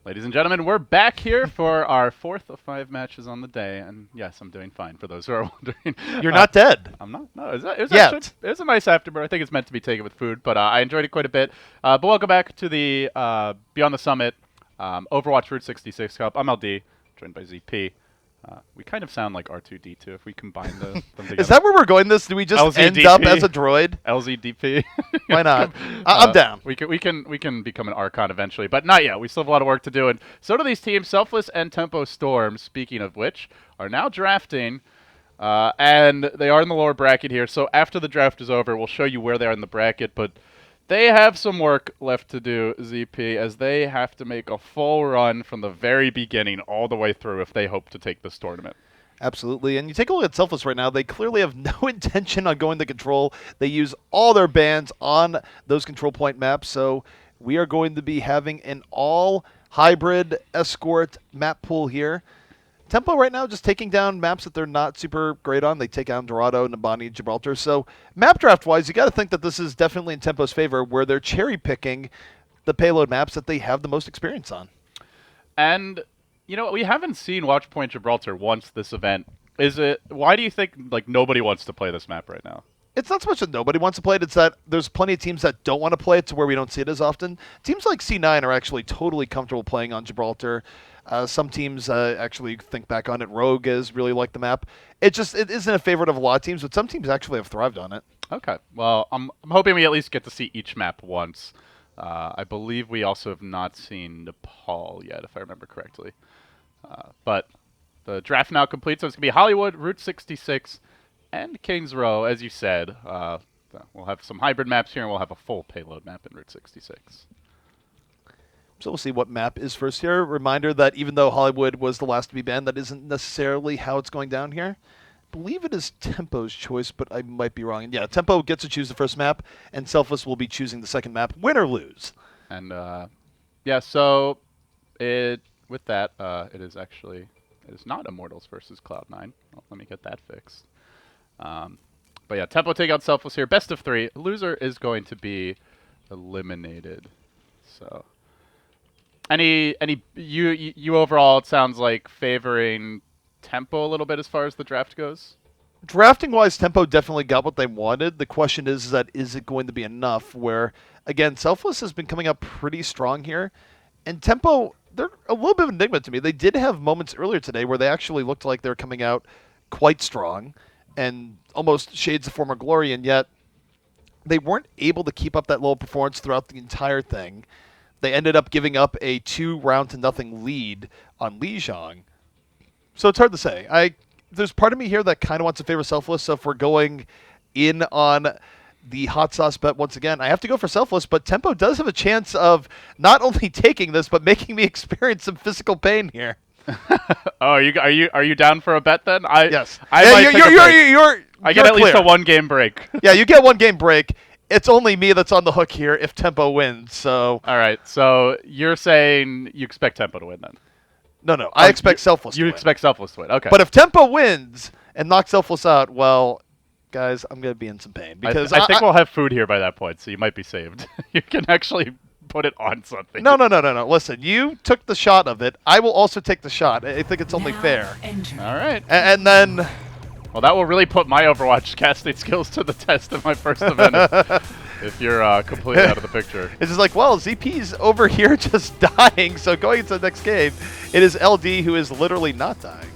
Ladies and gentlemen, we're back here for our 4th of 5 matches on the day, and yes, I'm doing fine. For those who are wondering, You're not dead. I'm not. No, it was a nice afterburn. I think it's meant to be taken with food, but I enjoyed it quite a bit. But welcome back to the Beyond the Summit Overwatch Route 66 Cup. I'm LD, joined by ZP. We kind of sound like R2D2 if we combine them together. Is that where we're going this? Do we just LZDP? end up as a droid? LZDP. Why not? I'm down. We can become an Archon eventually, but not yet. We still have a lot of work to do, and so do these teams. Selfless and Tempo Storm, speaking of which, are now drafting, and they are in the lower bracket here. So after the draft is over, we'll show you where they are in the bracket, but they have some work left to do, ZP, as they have to make a full run from the very beginning all the way through if they hope to take this tournament. Absolutely. And you take a look at Selfless right now, they clearly have no intention on going to control. They use all their bans on those control point maps, so we are going to be having an all-hybrid escort map pool here. Tempo right now just taking down maps that they're not super great on. They take down Dorado, Nabani, Gibraltar. So map draft-wise, you got to think that this is definitely in Tempo's favor, where they're cherry-picking the payload maps that they have the most experience on. And, you know, we haven't seen Watchpoint Gibraltar once this event. Why do you think, like, nobody wants to play this map right now? It's not so much that nobody wants to play it, it's that there's plenty of teams that don't want to play it to where we don't see it as often. Teams like C9 are actually totally comfortable playing on Gibraltar. Some teams actually think back on it. Rogue is really like the map. It isn't a favorite of a lot of teams, but some teams actually have thrived on it. Okay. Well, I'm hoping we at least get to see each map once. I believe we also have not seen Nepal yet, if I remember correctly. But the draft now complete, so it's going to be Hollywood, Route 66, and Kings Row, as you said. We'll have some hybrid maps here, and we'll have a full payload map in Route 66. So we'll see what map is first here. Reminder that even though Hollywood was the last to be banned, that isn't necessarily how it's going down here. I believe it is Tempo's choice, but I might be wrong. And yeah, Tempo gets to choose the first map, and Selfless will be choosing the second map, win or lose. And yeah, so it is not Immortals versus Cloud9. Oh, let me get that fixed. But yeah, Tempo take out Selfless here. Best of 3. Loser is going to be eliminated. So you overall, it sounds like favoring Tempo a little bit as far as the draft goes? Drafting-wise, Tempo definitely got what they wanted. The question is it going to be enough? Where, again, Selfless has been coming up pretty strong here. And Tempo, they're a little bit of an enigma to me. They did have moments earlier today where they actually looked like they're coming out quite strong and almost shades of former glory, and yet they weren't able to keep up that low performance throughout the entire thing. They ended up giving up a 2-0 lead on Lijiang. So it's hard to say. There's part of me here that kind of wants to favor Selfless, so if we're going in on the hot sauce bet once again, I have to go for Selfless, but Tempo does have a chance of not only taking this, but making me experience some physical pain here. Oh, are you down for a bet then? Yes. I get at least a 1-game break. Yeah, you get 1-game break. It's only me that's on the hook here if Tempo wins. So all right. So you're saying you expect Tempo to win then? No. I expect Selfless to win. You expect Selfless to win. Okay. But if Tempo wins and knocks Selfless out, well, guys, I'm going to be in some pain. Because I think we'll have food here by that point, so you might be saved. You can actually put it on something. No. Listen, you took the shot of it. I will also take the shot. I think it's only fair. All right. And then... Well, that will really put my Overwatch casting skills to the test in my first event if you're completely out of the picture. It's just like, well, ZP's over here just dying, so going into the next game, it is LD who is literally not dying.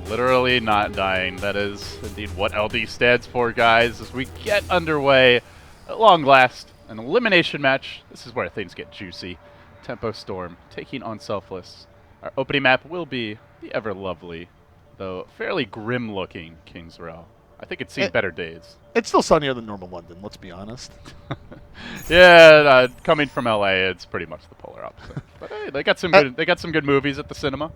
Literally not dying. That is indeed what LD stands for, guys. As we get underway, at long last, an elimination match. This is where things get juicy. Tempo Storm taking on Selfless. Our opening map will be the ever-lovely, though fairly grim-looking Kings Row. I think it's seen better days. It's still sunnier than normal London, let's be honest. Yeah, coming from LA, it's pretty much the polar opposite. But hey, they got some good movies at the cinema.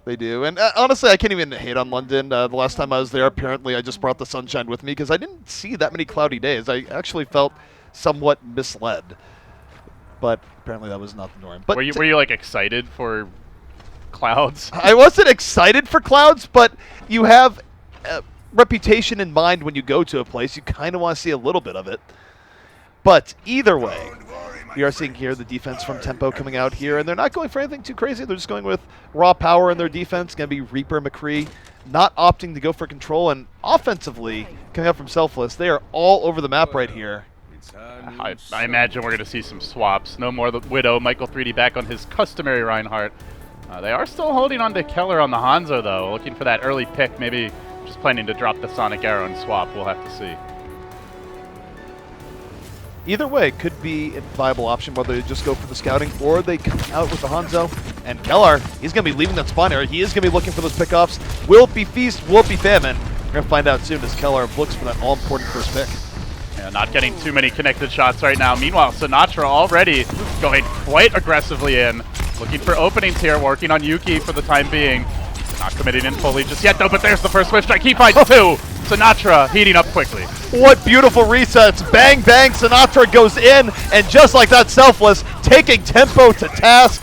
They do, and honestly, I can't even hate on London. The last time I was there, apparently I just brought the sunshine with me because I didn't see that many cloudy days. I actually felt somewhat misled, but apparently that was not the norm. But were you like excited for clouds? I wasn't excited for clouds, but you have a reputation in mind when you go to a place. You kind of want to see a little bit of it. But either way, We are seeing here the defense from Tempo coming out here, and they're not going for anything too crazy. They're just going with raw power in their defense. Going to be Reaper, McCree, not opting to go for control. And offensively, coming out from Selfless, they are all over the map right here. I imagine we're going to see some swaps. No more the Widow. Michael 3D back on his customary Reinhardt. They are still holding on to Keller on the Hanzo, though, looking for that early pick. Maybe just planning to drop the Sonic Arrow and swap. We'll have to see. Either way, could be a viable option, whether they just go for the scouting or they come out with the Hanzo. And Keller, he's going to be leaving that spawn area. He is going to be looking for those pickoffs. Will it be feast? Will it be famine? We're going to find out soon as Keller looks for that all-important first pick. Yeah, not getting too many connected shots right now. Meanwhile, Sinatra already going quite aggressively in. Looking for openings here, working on Yuki for the time being. Not committing in fully just yet, though, but there's the first Swift Strike. He finds two. Sinatra heating up quickly. What beautiful resets. Bang, bang. Sinatra goes in, and just like that, Selfless taking Tempo to task.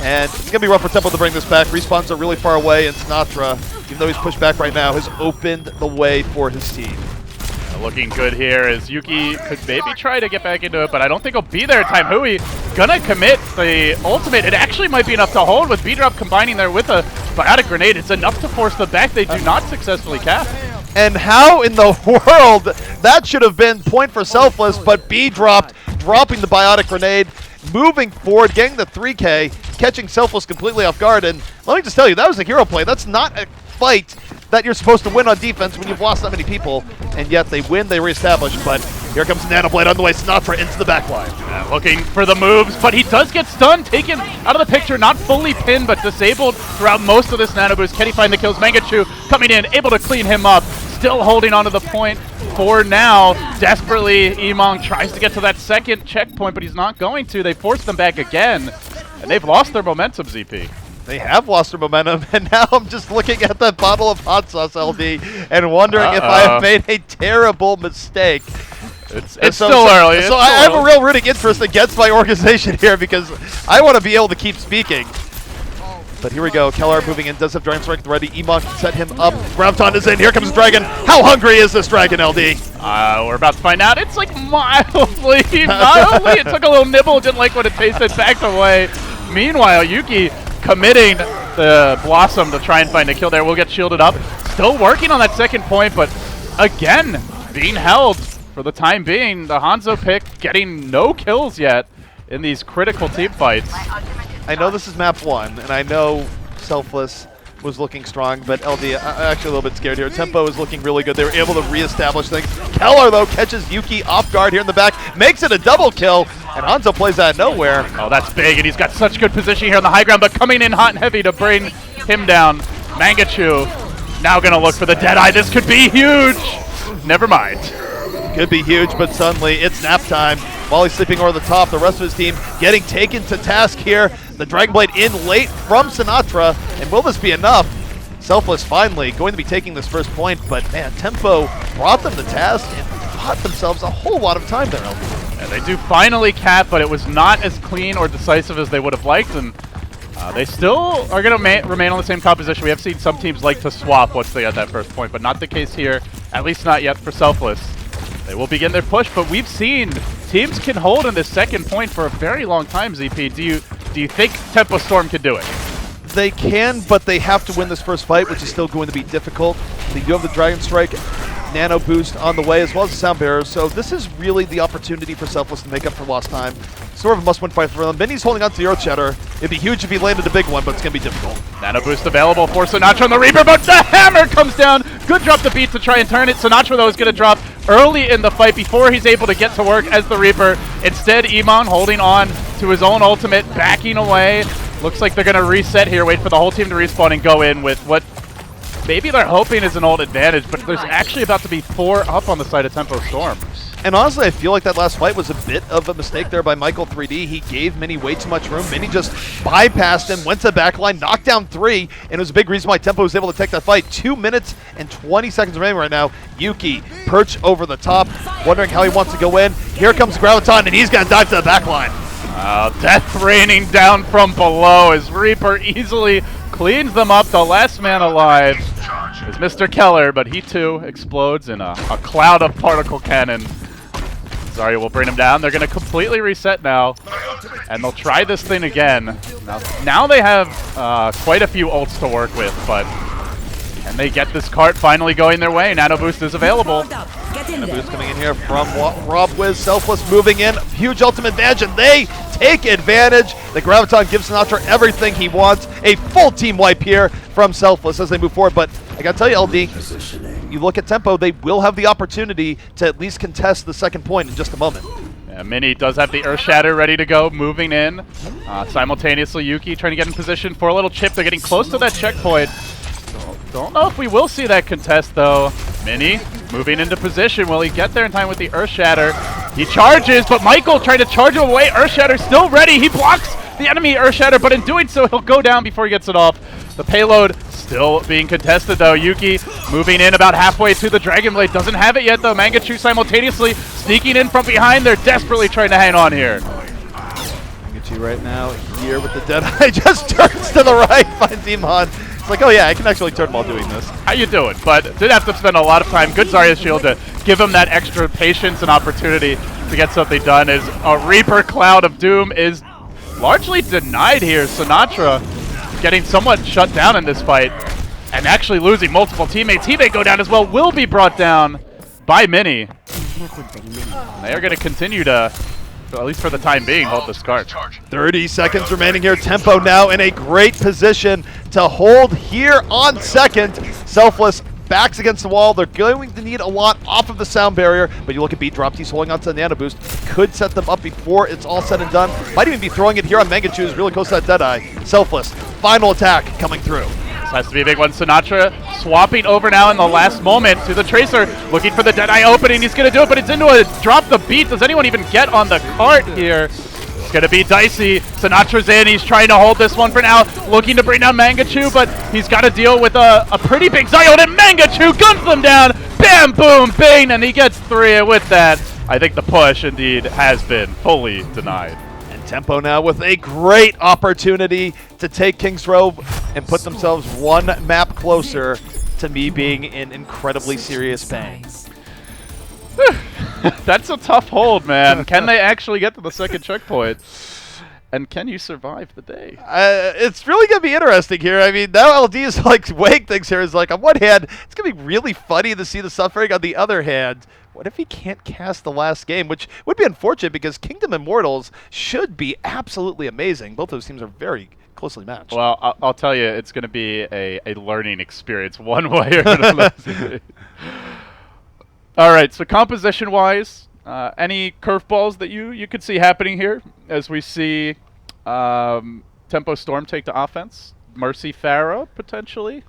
And it's going to be rough for Tempo to bring this back. Respawns are really far away, and Sinatra, even though he's pushed back right now, has opened the way for his team. Looking good here as Yuki could maybe try to get back into it, but I don't think he'll be there in time. Hui gonna commit the ultimate. It actually might be enough to hold with B-Drop combining there with a biotic grenade. It's enough to force the back. They do not successfully cap. And how in the world? That should have been point for Selfless, but B-Drop dropping the biotic grenade, moving forward, getting the 3K, catching Selfless completely off guard. And let me just tell you, that was a hero play. That's not a fight that you're supposed to win on defense when you've lost that many people, and yet they win, they reestablish. But here comes Nanoblade on the way, Sinatra into the back line. Looking for the moves, but he does get stunned, taken out of the picture, not fully pinned, but disabled throughout most of this Nano Boost. Can he find the kills? Mangachu coming in, able to clean him up, still holding onto the point for now. Desperately, Emong tries to get to that second checkpoint, but he's not going to. They force them back again, and they've lost their momentum, ZP. They have lost their momentum, and now I'm just looking at that bottle of hot sauce, LD, and wondering if I have made a terrible mistake. It's still early. So I have a real rooting interest against my organization here because I want to be able to keep speaking. But here we go. Keller moving in, does have Dragon Strike at the ready. Emon can set him up. Graviton is in. Here comes Dragon. How hungry is this Dragon, LD? We're about to find out. It's like mildly. Mildly. It took a little nibble. Didn't like what it tasted. Backed away. Meanwhile, Yuki committing the Blossom to try and find a kill there. We'll get shielded up. Still working on that second point, but again, being held for the time being. The Hanzo pick getting no kills yet in these critical team fights. I know this is map 1, and I know Selfless was looking strong, but LD, I'm actually a little bit scared here. Tempo is looking really good. They were able to reestablish things. Keller, though, catches Yuki off guard here in the back, makes it a double kill, and Hanzo plays out of nowhere. Oh, that's big, and he's got such good position here on the high ground, but coming in hot and heavy to bring him down. Mangachu now going to look for the Deadeye. This could be huge. Never mind. Could be huge, but suddenly it's nap time. While he's sleeping over the top, the rest of his team getting taken to task here. The Dragon Blade in late from Sinatra, and will this be enough? Selfless finally going to be taking this first point, but man, Tempo brought them to task and bought themselves a whole lot of time there. Yeah, they do finally cap, but it was not as clean or decisive as they would have liked, and they still are going to remain on the same composition. We have seen some teams like to swap once they got that first point, but not the case here, at least not yet for Selfless. They will begin their push, but we've seen teams can hold in this second point for a very long time, ZP. Do you think Tempo Storm can do it? They can, but they have to win this first fight, which is still going to be difficult. They do have the Dragon Strike Nano Boost on the way, as well as the Sound Bearer, so this is really the opportunity for Selfless to make up for lost time. Sort of a must-win fight for them. Benny's holding on to the Earth Shatter. It'd be huge if he landed a big one, but it's going to be difficult. Nano Boost available for Sinatra on the Reaper, but the hammer comes down. Good drop to beat to try and turn it. Sinatra, though, is going to drop early in the fight before he's able to get to work as the Reaper. Instead, Emon holding on to his own ultimate, backing away. Looks like they're going to reset here, wait for the whole team to respawn and go in with what maybe they're hoping is an old advantage, but there's actually about to be 4 up on the side of Tempo Storm. And honestly, I feel like that last fight was a bit of a mistake there by Michael 3D. He gave Mini way too much room. Mini just bypassed him, went to the backline, knocked down 3, and it was a big reason why Tempo was able to take that fight. 2 minutes and 20 seconds remaining right now. Yuki, perch over the top, wondering how he wants to go in. Here comes Graviton, and he's going to dive to the backline. Death raining down from below as Reaper easily cleans them up. The last man alive is Mr. Keller, but he too explodes in a cloud of particle cannon. Zarya will bring him down. They're going to completely reset now, and they'll try this thing again. Now they have quite a few ults to work with, but can they get this cart finally going their way? Nano Boost is available. Nano Boost coming in here from Rob Wiz. Selfless moving in. Huge ultimate advantage, and they take advantage. The Graviton gives Sinatra everything he wants. A full team wipe here from Selfless as they move forward, but I gotta tell you, LD, you look at Tempo, they will have the opportunity to at least contest the second point in just a moment. Yeah, Mini does have the Earth Shatter ready to go, moving in. Simultaneously, Yuki trying to get in position for a little chip. They're getting close to that checkpoint. Don't know if we will see that contest, though. Mini moving into position. Will he get there in time with the Earth Shatter? He charges, but Michael trying to charge him away. Earth Shatter still ready. He blocks the enemy Earth Shatter, but in doing so, he'll go down before he gets it off. The payload still being contested, though. Yuki moving in about halfway to the Dragon Blade. Doesn't have it yet, though. Mangachu simultaneously sneaking in from behind. They're desperately trying to hang on here. Mangachu right now here with the Deadeye. Just turns to the right, finds Iman. It's like, oh yeah, I can actually turn while doing this. How you doing? But did have to spend a lot of time. Good Zarya shield to give him that extra patience and opportunity to get something done. As a Reaper Cloud of Doom is largely denied here. Sinatra getting somewhat shut down in this fight and actually losing multiple teammates. He may go down as well. Will be brought down by Mini. They are going to continue to, at least for the time being, hold this card. 30 seconds remaining here. Tempo now in a great position to hold here on second. Selfless backs against the wall. They're going to need a lot off of the sound barrier, but you look at Beat Dropped. He's holding on to the Nano Boost. Could set them up before it's all said and done. Might even be throwing it here on Mangachu, who's really close to that Deadeye. Selfless, final attack coming through. This has to be a big one. Sinatra swapping over now in the last moment to the Tracer, looking for the Deadeye opening. He's going to do it, but it's into a drop the beat. Does anyone even get on the cart here? It's going to be dicey. Sinatra's in. He's trying to hold this one for now, looking to bring down Mangachu, but he's got to deal with a pretty big Zion, and Mangachu guns them down. Bam, boom, bang, and he gets 3. And with that, I think the push indeed has been fully denied. Tempo now with a great opportunity to take King's Row and put themselves one map closer to me being in incredibly serious pain. That's a tough hold, man. Can they actually get to the second checkpoint? And can you survive the day? It's really going to be interesting here. I mean, now LD is like weighing things here. Is like, on one hand, it's going to be really funny to see the suffering. On the other hand, what if he can't cast the last game? Which would be unfortunate because Kingdom Immortals should be absolutely amazing. Both those teams are very closely matched. Well, I'll tell you, it's going to be a learning experience one way or another. All right, so composition-wise, any curveballs that you could see happening here as we see Tempo Storm take the offense? Mercy Pharah, potentially?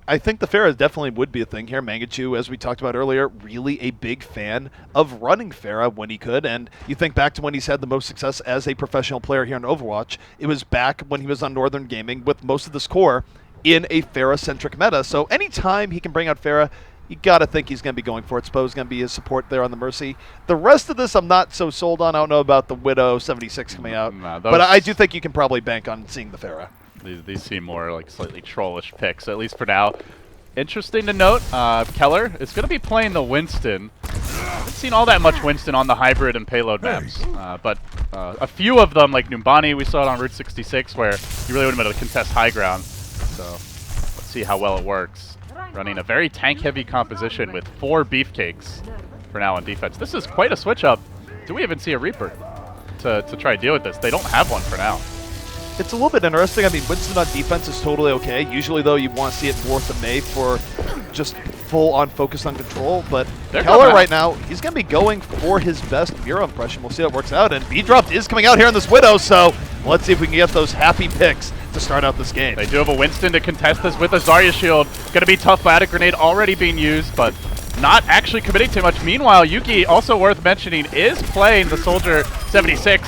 I think the Pharah definitely would be a thing here. Mangachu, as we talked about earlier, really a big fan of running Pharah when he could. And you think back to when he's had the most success as a professional player here in Overwatch. It was back when he was on Northern Gaming with most of this core in a Pharah-centric meta. So anytime he can bring out Pharah, you got to think he's going to be going for it. Suppose going to be his support there on the Mercy. The rest of this I'm not so sold on. I don't know about the Widow 76 coming out. No, but I do think you can probably bank on seeing the Pharah. These seem more like slightly trollish picks, at least for now. Interesting to note, Keller is going to be playing the Winston. I haven't seen all that much Winston on the hybrid and payload maps, but a few of them, like Numbani, we saw it on Route 66, where you really wouldn't be able to contest high ground. So let's see how well it works. Running a very tank-heavy composition with 4 beefcakes for now on defense. This is quite a switch-up. Do we even see a Reaper to try to deal with this? They don't have one for now. It's a little bit interesting. I mean, Winston on defense is totally okay. Usually, though, you want to see it Fourth of May for just full-on focus on control. But Keller right now, he's going to be going for his best Miro impression. We'll see how it works out. And B-Dropped is coming out here on this Widow, so let's see if we can get those happy picks to start out this game. They do have a Winston to contest this with a Zarya shield. Going to be tough. Bladder Grenade already being used, but not actually committing too much. Meanwhile, Yuki, also worth mentioning, is playing the Soldier 76.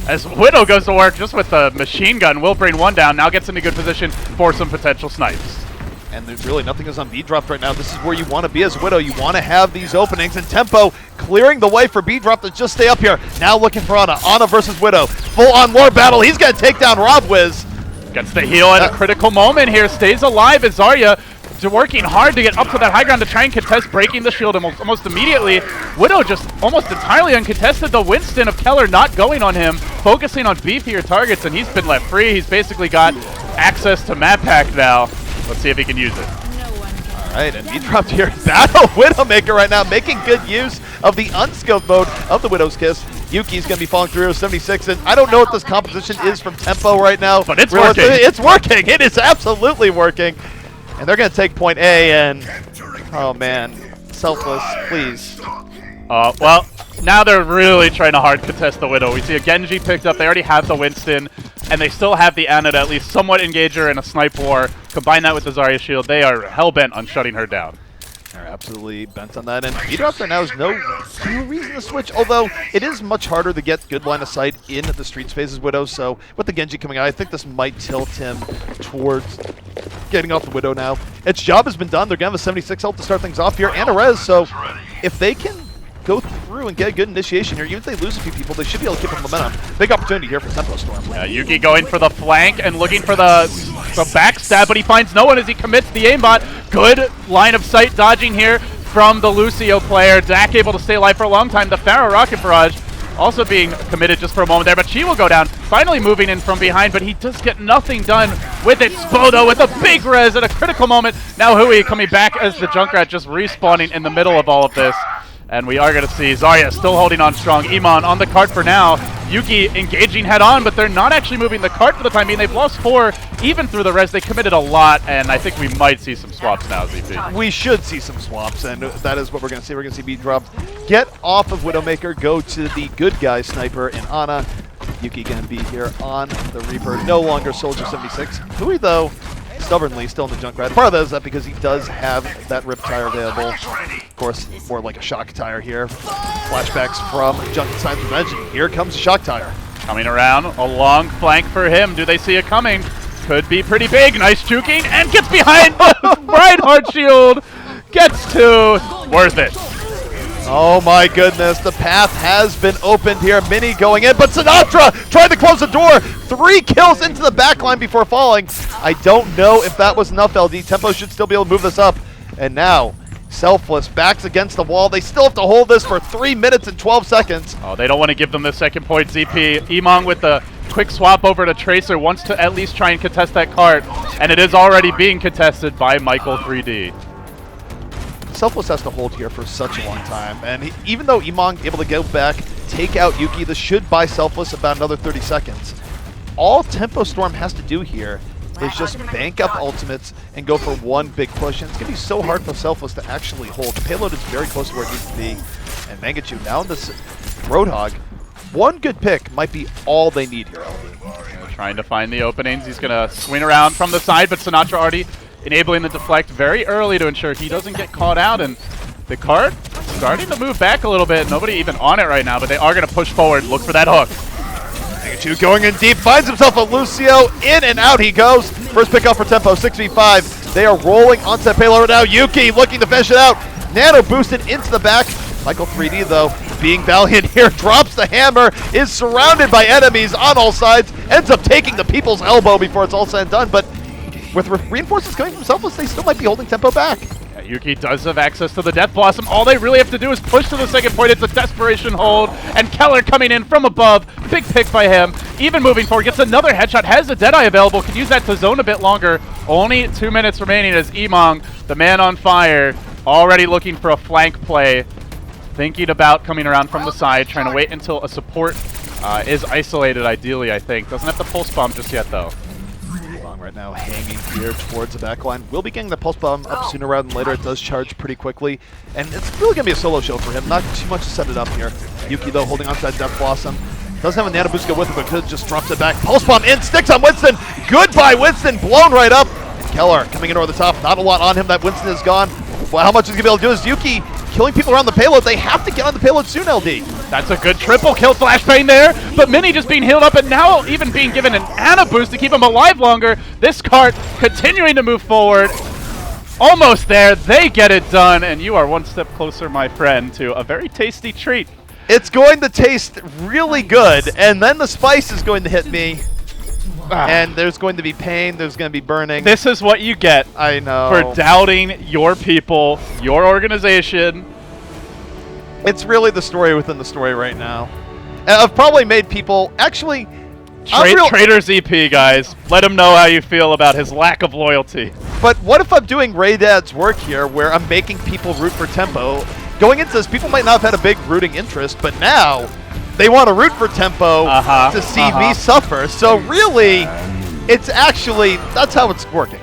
As Widow goes to work just with the machine gun, will bring one down, now gets into good position for some potential snipes. And there's really nothing is on B-Drop right now. This is where you want to be as Widow. You want to have these openings, and Tempo clearing the way for B-Drop to just stay up here. Now looking for Ana. Ana versus Widow. Full-on lore battle. He's going to take down Rob Wiz. Gets the heal at a critical moment here. Stays alive as Zarya working hard to get up to that high ground to try and contest, breaking the shield almost immediately. Widow just almost entirely uncontested. The Winston of Keller not going on him, focusing on beefier targets, and he's been left free. He's basically got access to map pack now. Let's see if he can use it. Alright, and he dropped here. Battle Widowmaker right now, making good use of the unscoped mode of the Widow's Kiss. Yuki's going to be falling through 76, and I don't know what this composition is from Tempo right now. But it's working. It's working. It is absolutely working. And they're going to take point A, and oh man, Selfless, please. Well, now they're really trying to hard contest the Widow. We see a Genji picked up. They already have the Winston, and they still have the Ana to at least somewhat engage her in a snipe war. Combine that with the Zarya shield, they are hell-bent on shutting her down. They're absolutely bent on that, and Drops right now is no reason to switch, although it is much harder to get good line of sight in the street space as Widow, so with the Genji coming out, I think this might tilt him towards getting off the Widow now. Its job has been done. They're going to have a 76 ult to start things off here, and a res, so if they can go through and get a good initiation here, even if they lose a few people, they should be able to keep up momentum. Big opportunity here for Tempo Storm. Yuki going for the flank and looking for the backstab, but he finds no one as he commits the aimbot. Good line of sight dodging here from the Lucio player. Dak able to stay alive for a long time. The Pharaoh Rocket Barrage also being committed just for a moment there, but she will go down. Finally moving in from behind, but he does get nothing done with it. Spodo with a big res at a critical moment. Now Hui coming back as the Junkrat just respawning in the middle of all of this. And we are going to see Zarya still holding on strong. Iman on the cart for now. Yuki engaging head on, but they're not actually moving the cart for the time being. They've lost 4 even through the res. They committed a lot, and I think we might see some swaps now, ZP. We should see some swaps, and that is what we're going to see. We're going to see B drop. Get off of Widowmaker, go to the good guy sniper in Ana. Yuki going to be here on the Reaper. No longer Soldier 76. Hui, though, stubbornly still in the Junkrat. Part of that is that because he does have that rip tire available. Of course, more like a shock tire here. Flashbacks from Junkrat's Revenge. Here comes the shock tire. Coming around, a long flank for him. Do they see it coming? Could be pretty big. Nice juking, and gets behind the Reinhardt shield. Gets 2. Worth it. Oh my goodness, the path has been opened here. Mini going in, but Sinatra tried to close the door. 3 kills into the backline before falling. I don't know if that was enough, LD. Tempo should still be able to move this up. And now, Selfless backs against the wall. They still have to hold this for 3 minutes and 12 seconds. Oh, they don't want to give them the second point, ZP. Emong with the quick swap over to Tracer wants to at least try and contest that cart. And it is already being contested by Michael 3D. Selfless has to hold here for such a long time, and even though Emong able to go back, take out Yuki, this should buy Selfless about another 30 seconds. All Tempo Storm has to do here is just bank up ultimates and go for one big push, and it's going to be so hard for Selfless to actually hold. The payload is very close to where it needs to be, and Mangachu now in this Roadhog. One good pick might be all they need here. Trying to find the openings. He's going to swing around from the side, but Sinatra already enabling the deflect very early to ensure he doesn't get caught out, and the cart starting to move back a little bit. Nobody even on it right now, but they are going to push forward, look for that hook. Mangachu going in deep, finds himself a Lucio, in and out he goes. First pick up for Tempo, 6v5. They are rolling onto that payload now. Yuki looking to finish it out. Nano boosted into the back. Michael 3D, though, being valiant here, drops the hammer, is surrounded by enemies on all sides, ends up taking the people's elbow before it's all said and done, but with reinforcements coming from Selfless, they still might be holding Tempo back. Yeah, Yuki does have access to the Death Blossom. All they really have to do is push to the second point. It's a desperation hold, and Keller coming in from above. Big pick by him. Even moving forward, gets another headshot, has a Deadeye available, can use that to zone a bit longer. Only 2 minutes remaining as Emong, the man on fire, already looking for a flank play. Thinking about coming around from the side, trying to wait until a support is isolated, ideally, I think. Doesn't have the pulse bomb just yet, though. Right now hanging here towards the backline. Will be getting the pulse bomb up sooner rather than later. It does charge pretty quickly, and it's really going to be a solo show for him. Not too much to set it up here. Yuki, though, holding on to that Death Blossom. Doesn't have a Nano Boost to go with it, but could just drops it back. Pulse bomb in, sticks on Winston. Goodbye, Winston, blown right up. Keller coming in over the top. Not a lot on him. That Winston is gone. Well, how much is he going to be able to do is Yuki killing people around the payload. They have to get on the payload soon, LD. That's a good triple kill flashbang there, but Mini just being healed up and now even being given an Ana boost to keep him alive longer. This cart continuing to move forward. Almost there. They get it done, and you are one step closer, my friend, to a very tasty treat. It's going to taste really good, and then the spice is going to hit me. And there's going to be pain. There's going to be burning. This is what you get I know. for doubting your people, your organization. It's really the story within the story right now. And I've probably made people actually. TempoZP, guys. Let him know how you feel about his lack of loyalty. But what if I'm doing Ray Dad's work here, where I'm making people root for Tempo? Going into this, people might not have had a big rooting interest, but now they want to root for Tempo to see me suffer. So really, it's actually, that's how it's working.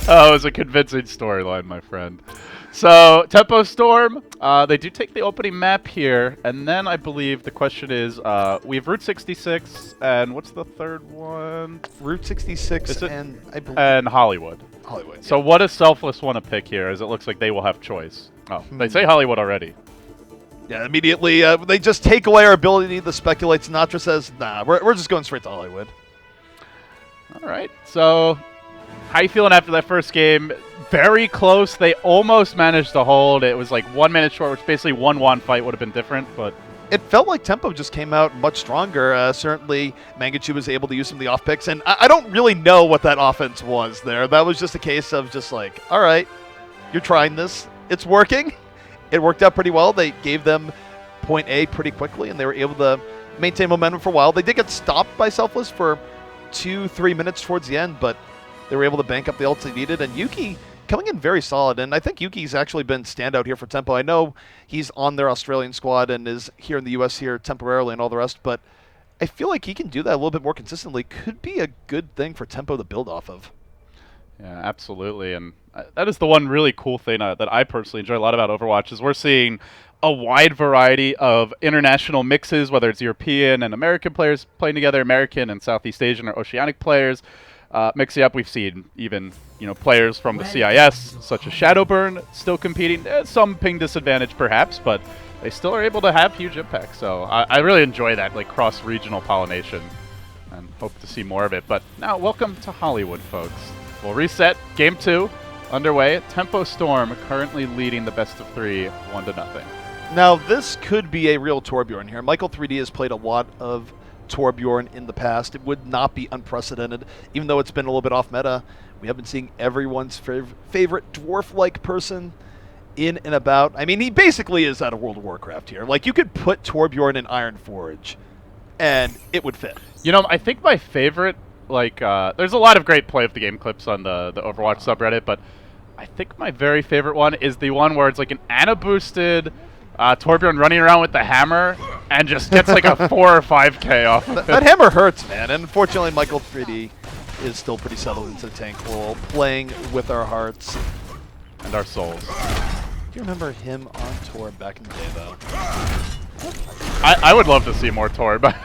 Oh, it was a convincing storyline, my friend. So, Tempo Storm, they do take the opening map here, and then I believe the question is, we have Route 66, and what's the third one? Route 66 and I believe and Hollywood. Hollywood. So what does Selfless want to pick here, as it looks like they will have choice? Oh, they say Hollywood already. Yeah, immediately they just take away our ability to speculate. Sinatra says, nah, we're just going straight to Hollywood. All right, so how you feeling after that first game? Very close. They almost managed to hold. It was like 1 minute short, which basically 1-1 fight would have been different, but it felt like Tempo just came out much stronger. Certainly, Mangachu was able to use some of the off picks, and I don't really know what that offense was there. That was just a case of just like, all right, you're trying this. It's working. It worked out pretty well. They gave them point A pretty quickly, and they were able to maintain momentum for a while. They did get stopped by Selfless for 2-3 minutes towards the end, but they were able to bank up the ults they needed, and Yuki coming in very solid, and I think Yuki's actually been standout here for Tempo. I know he's on their Australian squad and is here in the U.S. here temporarily and all the rest, but I feel like he can do that a little bit more consistently. Could be a good thing for Tempo to build off of. Yeah, absolutely, and that is the one really cool thing that I personally enjoy a lot about Overwatch is we're seeing a wide variety of international mixes, whether it's European and American players playing together, American and Southeast Asian or Oceanic players. Mixing up, we've seen even players from the CIS, such as Shadowburn, still competing. Some ping disadvantage, perhaps, but they still are able to have huge impact. So I really enjoy that, like cross-regional pollination, and hope to see more of it. But now, welcome to Hollywood, folks. We'll reset. Game 2 underway. Tempo Storm currently leading the best of 3, 1-0. Now, this could be a real Torbjorn here. Michael 3D has played a lot of Torbjorn in the past. It would not be unprecedented, even though it's been a little bit off meta. We have been seeing everyone's favorite dwarf-like person in and about. I mean, he basically is out of World of Warcraft here. Like, you could put Torbjorn in Ironforge, and it would fit. I think my favorite, there's a lot of great play of the game clips on the Overwatch subreddit, but I think my very favorite one is the one where it's like an Ana-boosted Torbjorn running around with the hammer and just gets like a 4 or 5k off of that hammer hurts, man. And unfortunately, Michael 3D is still pretty settled into the tank role, playing with our hearts. And our souls. Do you remember him on tour back in the day, though? I would love to see more Torb, but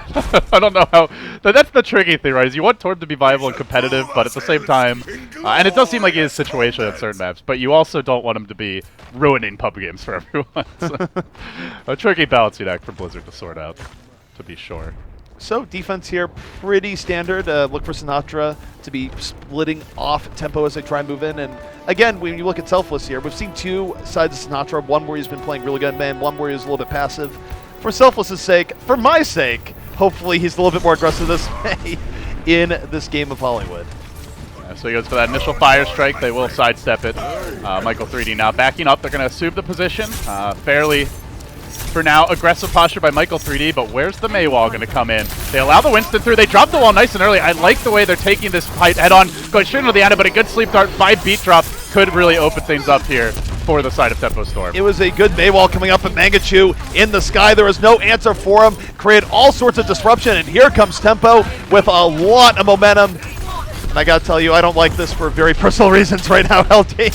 I don't know how. That's the tricky thing, right? Is you want Torb to be viable and competitive, but at the same time, and it does seem like his situation at certain maps, but you also don't want him to be ruining pub games for everyone. So, a tricky balancing act for Blizzard to sort out, to be sure. So defense here, pretty standard. Look for Sinatra to be splitting off Tempo as they try and move in. And again, when you look at Selfless here, we've seen two sides of Sinatra. One where he's been playing really good man, one where he's a little bit passive. For Selfless's sake, for my sake, hopefully he's a little bit more aggressive this way in this game of Hollywood. Yeah, so he goes for that initial fire strike. They will sidestep it. Michael 3D now backing up. They're going to assume the position. Fairly, for now, aggressive posture by Michael 3D, but where's the Maywall going to come in? They allow the Winston through. They drop the wall nice and early. I like the way they're taking this fight head-on. Going straight into the Ana, but a good sleep dart, 5 beat drop could really open things up here for the side of Tempo Storm. It was a good Maywall coming up at Mangachu in the sky. There was no answer for him. Created all sorts of disruption, and here comes Tempo with a lot of momentum. And I gotta tell you, I don't like this for very personal reasons right now, LD.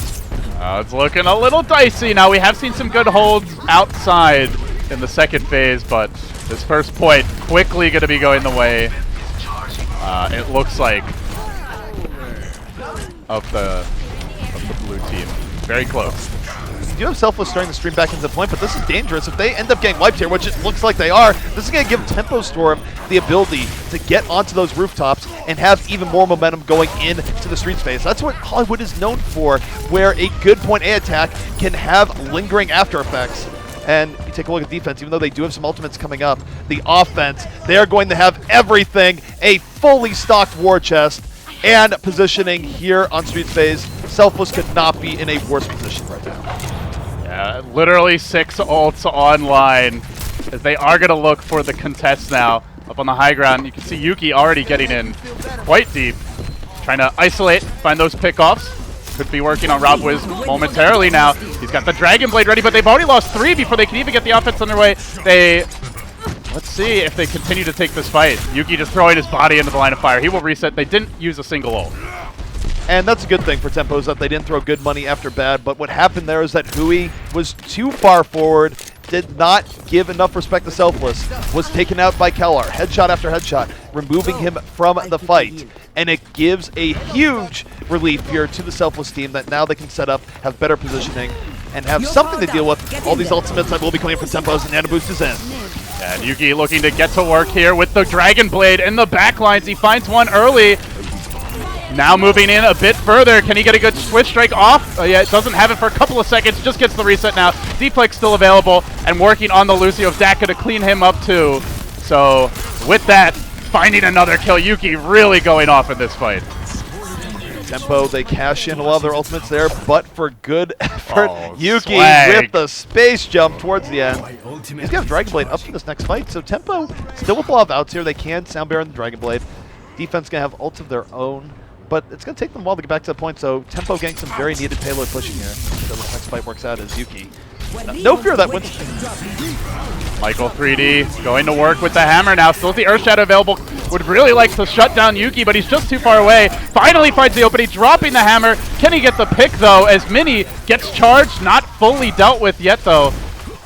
It's looking a little dicey. Now, we have seen some good holds outside in the second phase, but this first point quickly going to be going the way, it looks like, of the blue team. Very close. You do have Selfless starting to stream back into the point, but this is dangerous. If they end up getting wiped here, which it looks like they are, this is going to give Tempo Storm the ability to get onto those rooftops and have even more momentum going into the street space. That's what Hollywood is known for, where a good point A attack can have lingering after effects. And you take a look at defense, even though they do have some ultimates coming up, the offense, they are going to have everything, a fully stocked war chest, and positioning here on Street Phase. Selfless could not be in a worse position right now. Yeah, literally 6 ults online, as they are going to look for the contest now. Up on the high ground, you can see Yuki already getting in quite deep, trying to isolate, find those pickoffs. Could be working on Rob Wiz momentarily now. He's got the Dragon Blade ready, but they've already lost 3 before they can even get the offense underway. Let's see if they continue to take this fight. Yuki just throwing his body into the line of fire. He will reset. They didn't use a single ult. And that's a good thing for Tempo, is that they didn't throw good money after bad. But what happened there is that Hui was too far forward, did not give enough respect to Selfless, was taken out by Kellar, headshot after headshot, removing him from the fight. And it gives a huge relief here to the Selfless team that now they can set up, have better positioning, and have something to deal with all these ultimates that will be coming from Tempo as the Nano Boost is in. And Yuki looking to get to work here with the Dragon Blade in the backlines. He finds one early. Now moving in a bit further. Can he get a good switch strike off? Yeah, it doesn't have it for a couple of seconds. Just gets the reset now. Deflex still available and working on the Lucio of Daka to clean him up too. So with that, finding another kill. Yuki really going off in this fight. Tempo, they cash in a lot of their ultimates there, but for good effort, Yuki swag. with the space jump towards the end. He's got a Dragon Blade up for this next fight, so Tempo still with a lot of outs here. They can Sound Bear on the Dragon Blade. Defense going to have ults of their own, but it's going to take them a while to get back to the point, so Tempo getting some very needed payload pushing here. So this next fight works out as Yuki. No fear of that wins. Michael 3D going to work with the hammer now. Still the Earth Shadow available. Would really like to shut down Yuki, but he's just too far away. Finally finds the opening, dropping the hammer. Can he get the pick, though, as Mini gets charged? Not fully dealt with yet, though.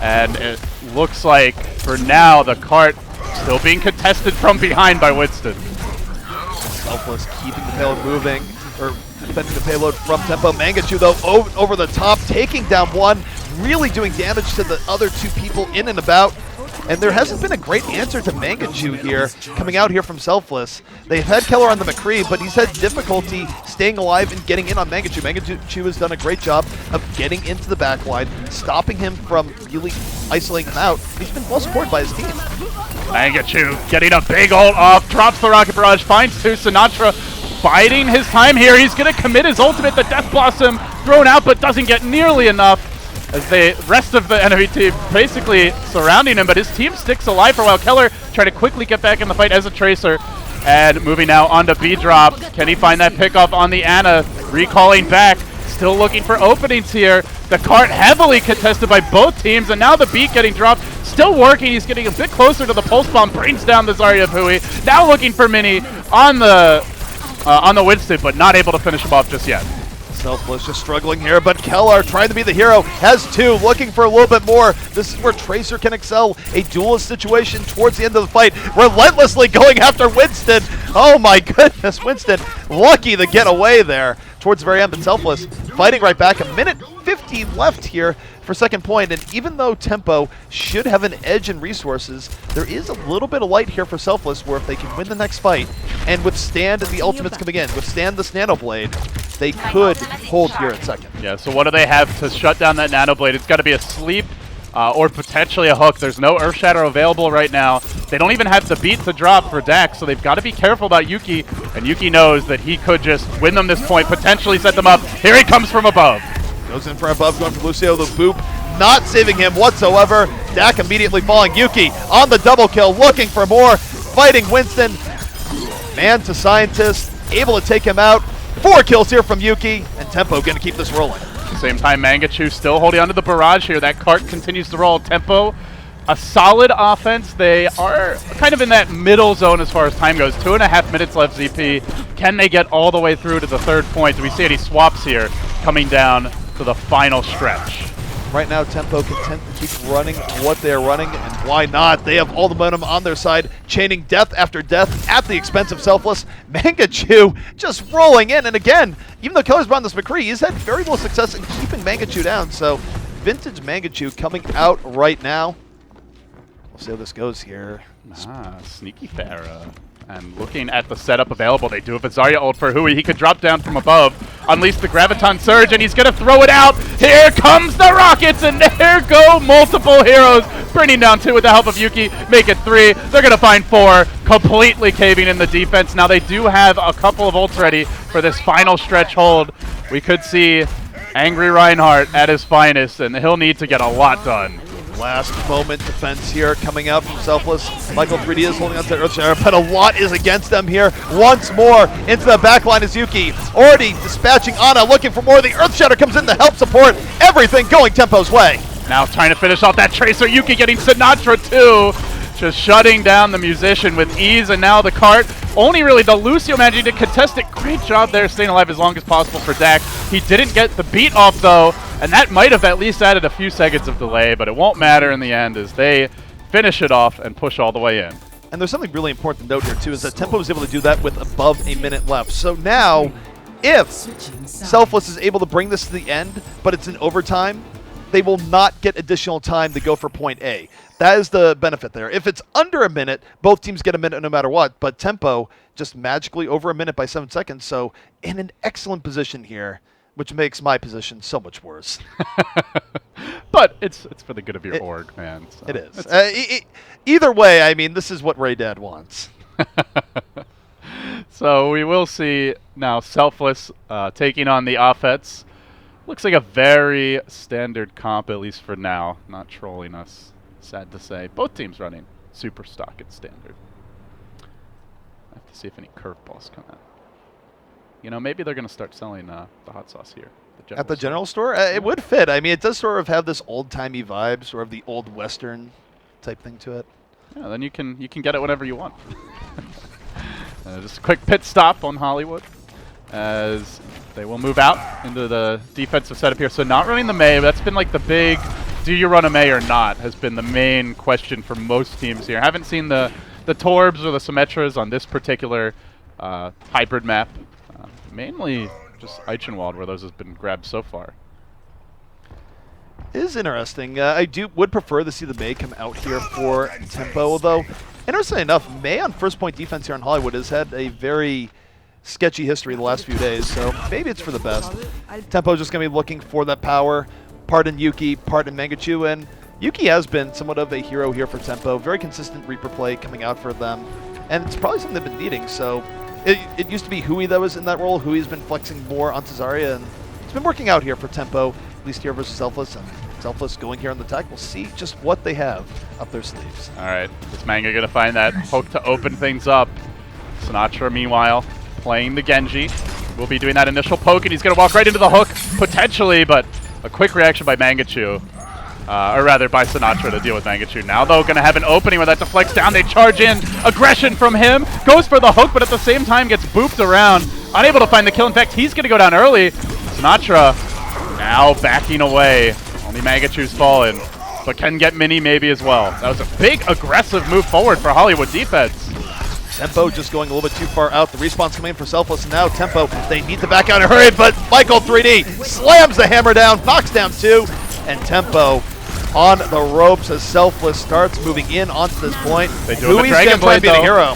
And it looks like, for now, the cart still being contested from behind by Winston. Selfless keeping the payload moving, or defending the payload from Tempo. Mangachu, though, over the top, taking down one, really doing damage to the other 2 people in and about. And there hasn't been a great answer to Mangachu here, coming out here from Selfless. They've had Keller on the McCree, but he's had difficulty staying alive and getting in on Mangachu. Mangachu has done a great job of getting into the backline, stopping him from really isolating him out. He's been well supported by his team. Mangachu getting a big ult off, drops the Rocket Barrage, finds 2. Sinatra biding his time here. He's going to commit his ultimate. The Death Blossom thrown out, but doesn't get nearly enough, as the rest of the enemy team basically surrounding him, but his team sticks alive for a while. Keller trying to quickly get back in the fight as a Tracer, and moving now onto B-Drop. Can he find that pickup on the Ana? Recalling back, still looking for openings here. The cart heavily contested by both teams, and now the beat getting dropped. Still working, he's getting a bit closer to the pulse bomb, brings down the Zarya of Hui. Now looking for Mini on the Winston, but not able to finish him off just yet. Selfless just struggling here, but Kellar trying to be the hero, has 2, looking for a little bit more. This is where Tracer can excel. A duelist situation towards the end of the fight, relentlessly going after Winston. Oh my goodness, Winston lucky to get away there towards the very end, but Selfless fighting right back. 1:50 left here for second point, and even though Tempo should have an edge in resources, there is a little bit of light here for Selfless, where if they can win the next fight and withstand the ultimates coming in, withstand this Nano Blade, they could hold here at second. Yeah, so what do they have to shut down that Nano Blade? It's got to be a sleep or potentially a hook. There's no Earth Shatter available right now. They don't even have the beat to drop for Dax, so they've got to be careful about Yuki, and Yuki knows that he could just win them this point, potentially set them up. Here he comes from above. Goes in from above, going for Lucio, the boop, not saving him whatsoever. Dak immediately falling. Yuki on the double kill, looking for more, fighting Winston. Man to Scientist, able to take him out. 4 kills here from Yuki, and Tempo going to keep this rolling. At the same time, Mangachu still holding onto the barrage here. That cart continues to roll. Tempo, a solid offense. They are kind of in that middle zone as far as time goes. 2.5 minutes left, ZP. Can they get all the way through to the 3rd point? Do we see any swaps here coming down to the final stretch? Right now, Tempo content to keep running what they're running, and why not? They have all the momentum on their side, chaining death after death at the expense of Selfless. Mangachu just rolling in, and again, even though Keller's brought this McCree, he's had very little success in keeping Mangachu down, so vintage Mangachu coming out right now. We'll see how this goes here. Sneaky Pharah. And looking at the setup available, they do have a Zarya ult for Hui. He could drop down from above. unleash the Graviton Surge, and he's going to throw it out. Here comes the Rockets, and there go multiple heroes, bringing down 2 with the help of Yuki, make it 3. They're going to find 4, completely caving in the defense. Now they do have a couple of ults ready for this final stretch hold. We could see Angry Reinhardt at his finest, and he'll need to get a lot done. Last moment defense here coming out from Selfless. Michael 3D is holding on to Earthshatter, but a lot is against them here. Once more into the backline is Yuki. Already dispatching Ana, looking for more. The Earthshatter comes in to help support. Everything going Tempo's way. Now trying to finish off that Tracer. Yuki getting Sinatra too. Just shutting down the Musician with ease, and now the cart. Only really the Lucio managing to contest it. Great job there, staying alive as long as possible for Dak. He didn't get the beat off though, and that might have at least added a few seconds of delay, but it won't matter in the end as they finish it off and push all the way in. And there's something really important to note here too, is that Tempo was able to do that with above a minute left. So now, if Selfless is able to bring this to the end, but it's in overtime, they will not get additional time to go for point A. That is the benefit there. If it's under a minute, both teams get a minute no matter what, but Tempo just magically over a minute by 7 seconds, so in an excellent position here, which makes my position so much worse. But it's for the good of your org, man. So it is. Either way, I mean, this is what Ray Dad wants. So we will see now Selfless taking on the offense. Looks like a very standard comp, at least for now. Not trolling us, sad to say. Both teams running super stock at standard. I have to see if any curveballs come out. You know, maybe they're going to start selling the hot sauce here. At the general store? It would fit. I mean, it does sort of have this old-timey vibe, sort of the old Western type thing to it. Yeah, then you can get it whenever you want. Just a quick pit stop on Hollywood as they will move out into the defensive setup here. So not running the Mei, that's been like the big, do you run a Mei or not, has been the main question for most teams here. Haven't seen the Torbs or the Symmetras on this particular hybrid map. Mainly just Eichenwald where those have been grabbed so far. It is interesting. I would prefer to see the Mei come out here for Tempo, although, interestingly enough, Mei on first point defense here in Hollywood has had a very sketchy history the last few days, so maybe it's for the best. Tempo just going to be looking for that power, part in Yuki, part in Mangachu, and Yuki has been somewhat of a hero here for Tempo. Very consistent Reaper play coming out for them, and it's probably something they've been needing, so it used to be Hui that was in that role. Hui's been flexing more onto Zarya, and it's been working out here for Tempo, at least here versus Selfless, and Selfless going here on the attack. We'll see just what they have up their sleeves. All right, is Manga going to find that hook to open things up? Sinatra, meanwhile, playing the Genji. Will be doing that initial poke, and he's going to walk right into the hook, potentially, but a quick reaction by Mangachu. Or rather, by Sinatra to deal with Mangachu. Now, though, going to have an opening where that deflects down. They charge in. Aggression from him. Goes for the hook, but at the same time gets booped around. Unable to find the kill. In fact, he's going to go down early. Sinatra now backing away. Only Mangachu's fallen, but can get Mini maybe as well. That was a big, aggressive move forward for Hollywood defense. Tempo just going a little bit too far out. The respawn's coming in for Selfless, and now Tempo, they need to back out and hurry, but Michael 3D slams the hammer down, knocks down 2, and Tempo on the ropes as Selfless starts moving in onto this point. They do have a Dragon Blade, though. Hero.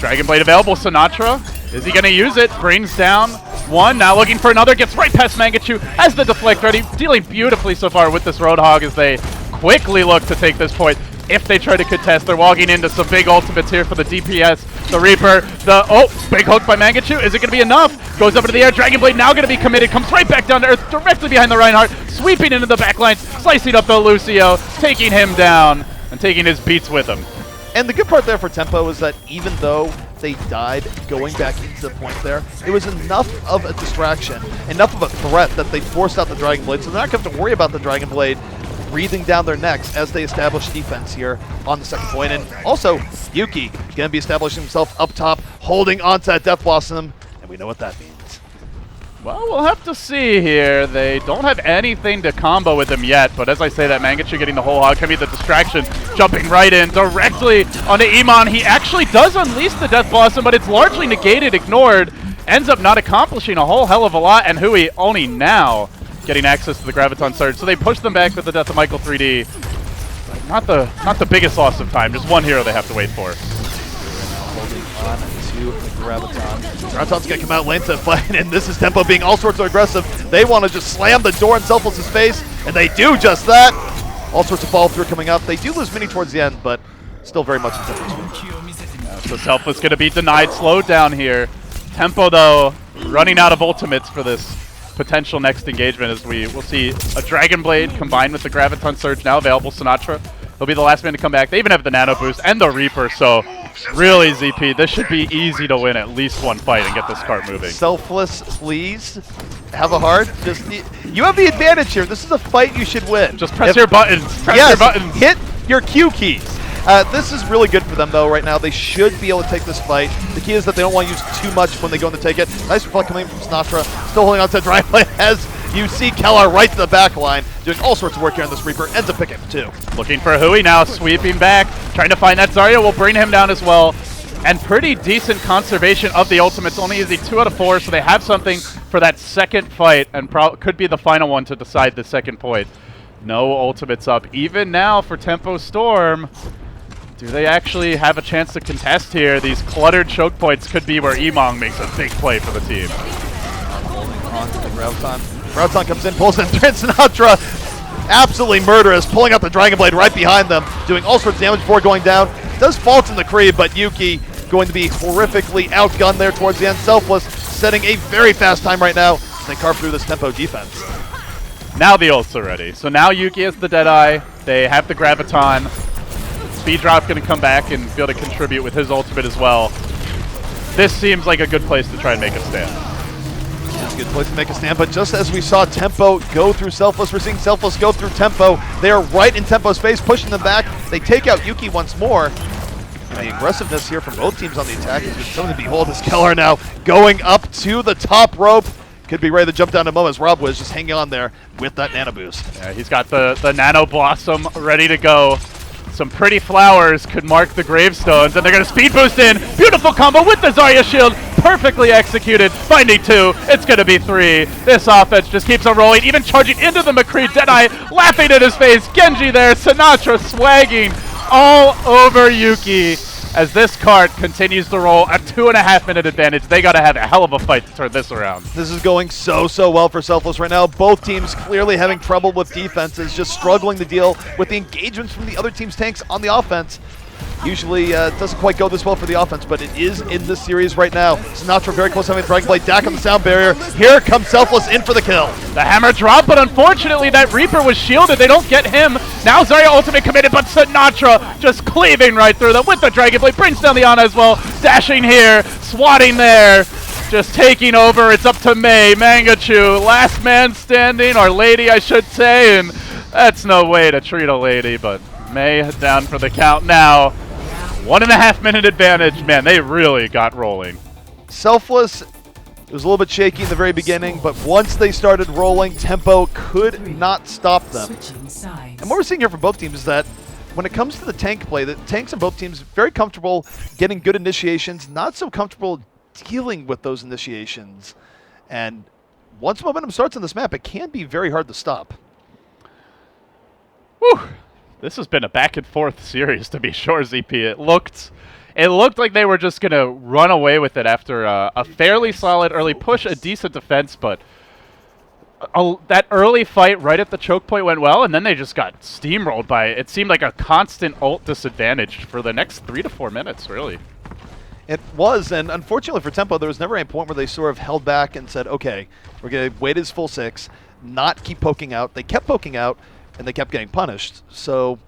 Dragon Blade available. Sinatra, is he going to use it? Brings down one, now looking for another, gets right past Mangachu, has the deflect ready, dealing beautifully so far with this Roadhog as they quickly look to take this point. If they try to contest, they're walking into some big ultimates here for the DPS. The Reaper, big hook by Mangachu. Is it going to be enough? Goes up into the air. Dragon Blade now going to be committed. Comes right back down to earth, directly behind the Reinhardt. Sweeping into the backlines, slicing up the Lucio, taking him down, and taking his beats with him. And the good part there for Tempo is that even though they died going back into the point there, it was enough of a distraction, enough of a threat that they forced out the Dragon Blade, so they're not going to have to worry about the Dragon Blade breathing down their necks as they establish defense here on the second point. And also, Yuki going to be establishing himself up top, holding onto that Death Blossom, and we know what that means. Well, we'll have to see here. They don't have anything to combo with him yet, but as I say that, Mangachu getting the whole hog can be the distraction, jumping right in directly onto Iman. He actually does unleash the Death Blossom, but it's largely negated, ignored, ends up not accomplishing a whole hell of a lot, and Hui only now getting access to the Graviton Surge. So they push them back with the death of Michael 3D. Not the biggest loss of time, just one hero they have to wait for. holding on to the Graviton. Graviton's going to come out lane to fight, and this is Tempo being all sorts of aggressive. They want to just slam the door in Selfless's face, and they do just that. All sorts of follow through coming up. They do lose Mini towards the end, but still very much in Tempo's favor. So Selfless going to be denied slowdown here. Tempo, though, running out of ultimates for this potential next engagement as we'll see a Dragon Blade combined with the Graviton Surge now available. Sinatra, he'll be the last man to come back. They even have the Nano Boost and the Reaper, so really, ZP, this should be easy to win at least one fight and get this cart moving. Selfless, please. Have a heart. You have the advantage here. This is a fight you should win. Just press your buttons. Press your buttons. Hit your Q keys. This is really good for them, though, right now. They should be able to take this fight. The key is that they don't want to use too much when they go in to take it. Nice reflect coming from Sinatra. Still holding on to Dragon Blade as you see Kellar right to the back line, doing all sorts of work here on this Reaper. Ends up picking up too. Looking for Hui now, sweeping back, trying to find that Zarya. Will bring him down as well. And pretty decent conservation of the ultimates. Only easy 2 out of 4, so they have something for that second fight and could be the final one to decide the second point. No ultimates up. Even now for Tempo Storm, do they actually have a chance to contest here? These cluttered choke points could be where Emong makes a big play for the team. Holding on to the Graviton. Graviton comes in, pulls in Trent Sinatra. Absolutely murderous, pulling out the Dragon Blade right behind them, doing all sorts of damage before going down. Does fall in the creep, but Yuki going to be horrifically outgunned there towards the end. Selfless setting a very fast time right now. They carve through this Tempo defense. Now the ults are ready. So now Yuki has the Deadeye. They have the Graviton. Speed Drop going to come back and be able to contribute with his ultimate as well. This seems like a good place to try and make a stand. It's a good place to make a stand, but just as we saw Tempo go through Selfless, we're seeing Selfless go through Tempo. They are right in Tempo's face, pushing them back. They take out Yuki once more. And the aggressiveness here from both teams on the attack has been something to behold as Kellar now going up to the top rope. Could be ready to jump down in a moment as Rob was just hanging on there with that Nano Boost. Yeah, he's got the Nano Blossom ready to go. Some pretty flowers could mark the gravestones, and they're going to speed boost in. Beautiful combo with the Zarya shield. Perfectly executed. Finding 2. It's going to be 3. This offense just keeps on rolling, even charging into the McCree. Deadeye laughing in his face. Genji there. Sinatra swagging all over Yuki as this cart continues to roll. A 2.5-minute advantage. They got to have a hell of a fight to turn this around. This is going so well for Selfless right now. Both teams clearly having trouble with defenses, just struggling to deal with the engagements from the other team's tanks on the offense. Usually it doesn't quite go this well for the offense, but it is in this series right now. Sinatra very close to having Dragon Blade, Dak on the sound barrier. Here comes Selfless in for the kill. The hammer drop, but unfortunately that Reaper was shielded. They don't get him. Now Zarya ultimate committed, but Sinatra just cleaving right through them with the Dragon Blade. Brings down the Ana as well. Dashing here, swatting there. Just taking over. It's up to Mei, Mangachu. Last man standing, or lady I should say, and that's no way to treat a lady, but Mei down for the count now. 1.5-minute advantage. Man, they really got rolling. Selfless, it was a little bit shaky in the very beginning, but once they started rolling, Tempo could not stop them. And what we're seeing here from both teams is that when it comes to the tank play, the tanks on both teams very comfortable getting good initiations, not so comfortable dealing with those initiations. And once momentum starts on this map, it can be very hard to stop. Whew. This has been a back-and-forth series, to be sure, ZP. It looked like they were just going to run away with it after a fairly solid early push, a decent defense, but that early fight right at the choke point went well, and then they just got steamrolled by it. It seemed like a constant ult disadvantage for the next 3 to 4 minutes, really. It was, and unfortunately for Tempo, there was never a point where they sort of held back and said, okay, we're going to wait his full 6, not keep poking out. They kept poking out, and they kept getting punished. So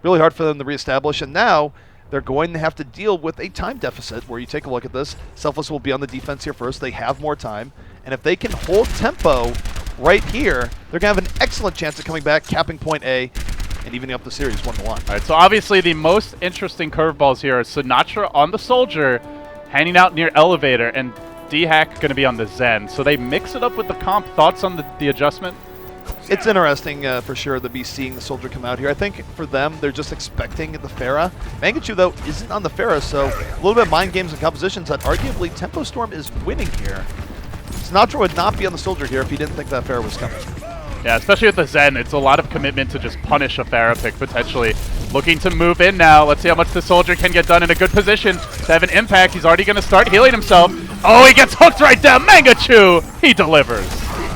really hard for them to reestablish, and now they're going to have to deal with a time deficit where you take a look at this. Selfless will be on the defense here first. They have more time, and if they can hold Tempo right here, they're going to have an excellent chance of coming back, capping point A, and evening up the series 1-1. All right, so obviously the most interesting curveballs here are Sinatra on the Soldier, hanging out near Elevator, and D-Hack going to be on the Zen. So they mix it up with the comp. Thoughts on the adjustment? It's interesting for sure to be seeing the Soldier come out here. I think for them, they're just expecting the Pharah. Mangachu, though, isn't on the Pharah, so a little bit of mind games and compositions that arguably Tempo Storm is winning here. Sinatra would not be on the Soldier here if he didn't think that Pharah was coming. Yeah, especially with the Zen, it's a lot of commitment to just punish a Pharah pick, potentially. Looking to move in now. Let's see how much the soldier can get done in a good position to have an impact. He's already going to start healing himself. Oh, he gets hooked right down. Mangachu, he delivers.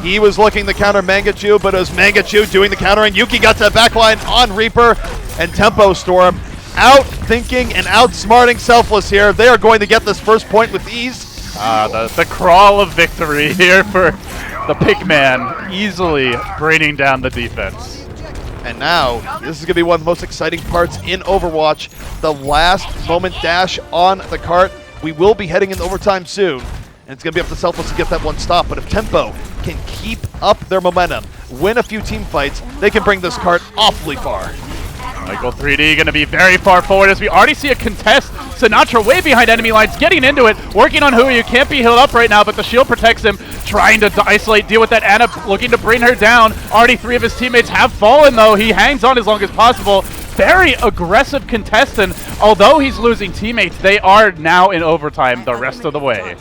He was looking to counter Mangachu, but it was Mangachu doing the counter, and Yuki got to the backline on Reaper, and Tempo Storm out-thinking and outsmarting Selfless here. They are going to get this first point with ease. The crawl of victory here for the Pickman, easily bringing down the defense. And now, this is going to be one of the most exciting parts in Overwatch. The last moment dash on the cart. We will be heading into overtime soon, and it's going to be up to Selfless to get that one stop. But if Tempo can keep up their momentum, win a few team fights, they can bring this cart awfully far. Michael 3D going to be very far forward as we already see a contest. Sinatra way behind enemy lines, getting into it, working on Hui. You can't be healed up right now, but the shield protects him. Trying to isolate, deal with that Ana, looking to bring her down. Already 3 of his teammates have fallen, though. He hangs on as long as possible. Very aggressive contestant. Although he's losing teammates, they are now in overtime the rest of the way.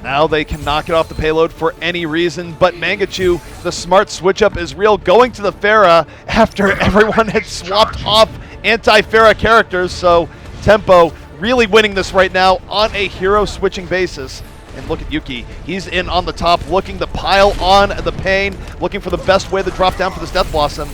Now they can knock it off the payload for any reason, but Mangachu, the smart switch-up is real, going to the Pharah after everyone had swapped off anti-Pharah characters, so Tempo really winning this right now on a hero-switching basis. And look at Yuki, he's in on the top, looking to pile on the pain, looking for the best way to drop down for this Death Blossom.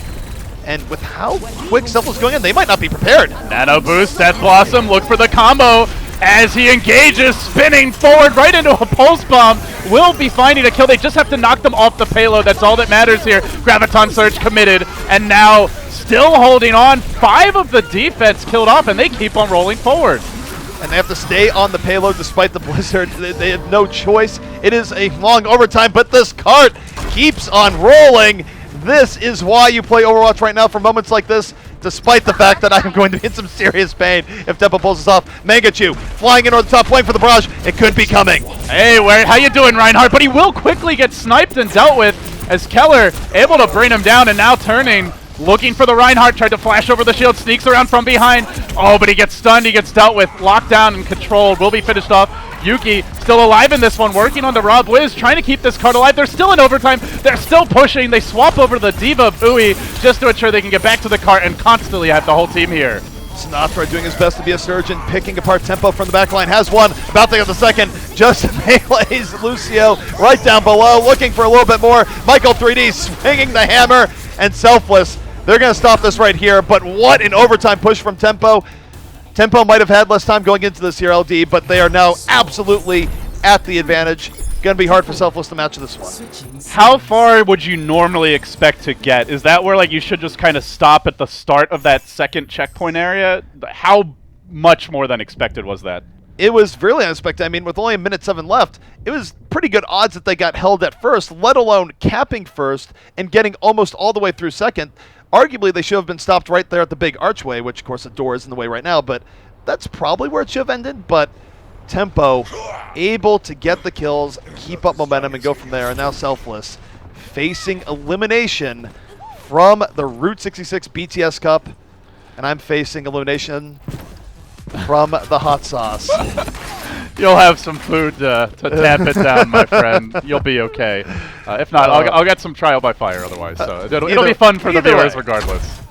And with how quick Selfless going in, they might not be prepared. Nano boost, Death Blossom, look for the combo. As he engages, spinning forward right into a pulse bomb. Will be finding a kill. They just have to knock them off the payload. That's all that matters here. Graviton Surge committed, and now still holding on. 5 of the defense killed off, and they keep on rolling forward. And they have to stay on the payload despite the blizzard. They have no choice. It is a long overtime, but this cart keeps on rolling. This is why you play Overwatch right now for moments like this, despite the fact that I am going to be in some serious pain if Tempo pulls this off. Mangachu flying in over the top, waiting for the barrage. It could be coming. Hey, how you doing, Reinhardt? But he will quickly get sniped and dealt with as Keller able to bring him down and now turning. Looking for the Reinhardt, tried to flash over the shield, sneaks around from behind. Oh, but he gets stunned, he gets dealt with, locked down and controlled, will be finished off. Yuki still alive in this one, working on the Rob Wiz, trying to keep this card alive. They're still in overtime, they're still pushing. They swap over the Diva Ui just to ensure they can get back to the cart and constantly have the whole team here. Sinatra doing his best to be a surgeon, picking apart Tempo from the back line. Has one, about to get the second. Just melees Lucio right down below, looking for a little bit more. Michael 3D swinging the hammer, and Selfless. They're going to stop this right here, but what an overtime push from Tempo. Tempo might have had less time going into this here, LD, but they are now absolutely at the advantage. Going to be hard for Selfless to match this one. How far would you normally expect to get? Is that where like you should just kind of stop at the start of that second checkpoint area? How much more than expected was that? It was really unexpected. I mean, with only 1:07 left, it was pretty good odds that they got held at first, let alone capping first and getting almost all the way through second. Arguably, they should have been stopped right there at the big archway, which, of course, the door is in the way right now, but that's probably where it should have ended. But Tempo able to get the kills, keep up momentum, and go from there. And now Selfless facing elimination from the Route 66 BTS Cup, and I'm facing elimination from the hot sauce. You'll have some food to tap it down, my friend. You'll be okay. If not, I'll get some trial by fire otherwise. So it'll be fun for the viewers regardless.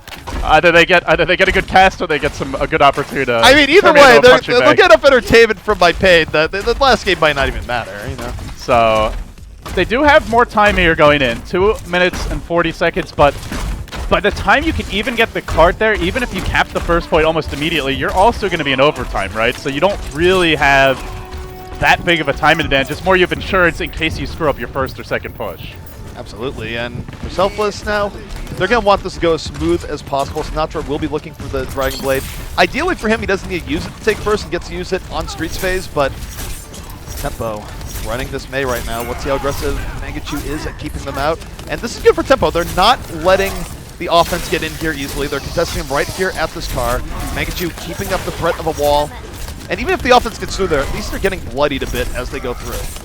Either they get a good cast or they get a good opportunity. I mean, either way, they'll get enough entertainment from my pain that the last game might not even matter, you know. So they do have more time here going in, 2 minutes and 40 seconds, but by the time you can even get the cart there, even if you cap the first point almost immediately, you're also going to be in overtime, right? So you don't really have that big of a time advantage. It's more you have insurance in case you screw up your first or second push. Absolutely, and for Selfless now, they're going to want this to go as smooth as possible. Sinatra will be looking for the Dragon Blade. Ideally for him, he doesn't need to use it to take first and gets to use it on Streets phase, but Tempo running this Mei right now. Let's see how aggressive Mangachu is at keeping them out. And this is good for Tempo. They're not letting the offense get in here easily. They're contesting him right here at this car. Mangachu keeping up the threat of a wall. And even if the offense gets through there, at least they're getting bloodied a bit as they go through.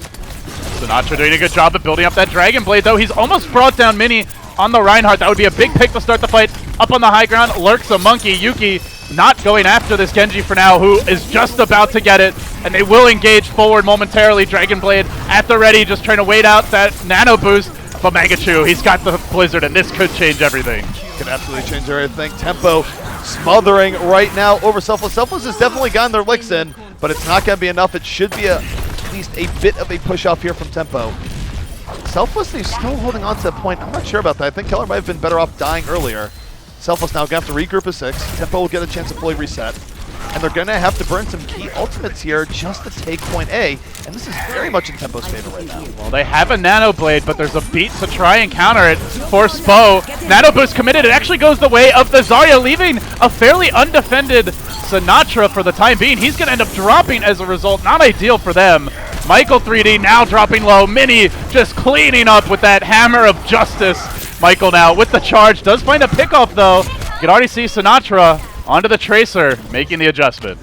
Sinatra doing a good job of building up that Dragon Blade, though. He's almost brought down Mini on the Reinhardt. That would be a big pick to start the fight. Up on the high ground lurks a Monkey. Yuki not going after this Genji for now, who is just about to get it. And they will engage forward momentarily. Dragon Blade at the ready, just trying to wait out that nano boost. But Mangachu, he's got the Blizzard, and this could change everything. Could absolutely change everything. Tempo smothering right now over Selfless. Selfless has definitely gotten their licks in, but it's not going to be enough. It should be at least a bit of a push-off here from Tempo. Selfless, he's still holding on to that point. I'm not sure about that. I think Keller might have been better off dying earlier. Selfless now going to have to regroup a 6. Tempo will get a chance to fully reset. And they're going to have to burn some key ultimates here just to take point A. And this is very much in Tempo's favor right now. Well, they have a Nano Blade, but there's a beat to try and counter it for Spo. Nano Boost committed. It actually goes the way of the Zarya, leaving a fairly undefended Sinatra for the time being. He's going to end up dropping as a result. Not ideal for them. Michael 3D now dropping low. Mini just cleaning up with that hammer of justice. Michael now with the charge. Does find a pickoff, though. You can already see Sinatra onto the Tracer, making the adjustment.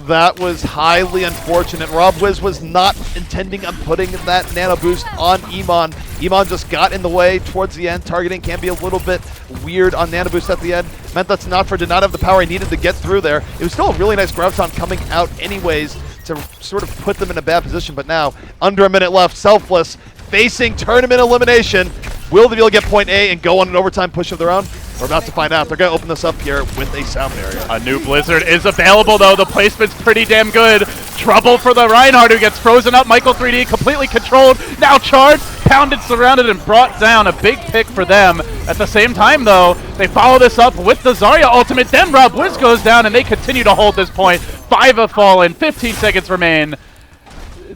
That was highly unfortunate. Rob Wiz was not intending on putting that nano boost on Iman. Iman just got in the way towards the end. Targeting can be a little bit weird on nano boost at the end. Meant that Sinatra did not have the power he needed to get through there. It was still a really nice Graviton coming out anyways to sort of put them in a bad position. But now, under a minute left, Selfless facing tournament elimination. Will they be able to get point A and go on an overtime push of their own? We're about to find out. They're going to open this up here with a sound barrier. A new Blizzard is available, though. The placement's pretty damn good. Trouble for the Reinhardt, who gets frozen up. Michael 3D completely controlled. Now charged, pounded, surrounded, and brought down. A big pick for them. At the same time, though, they follow this up with the Zarya ultimate. Then Rob Wiz goes down, and they continue to hold this point. 5 have fallen. 15 seconds remain.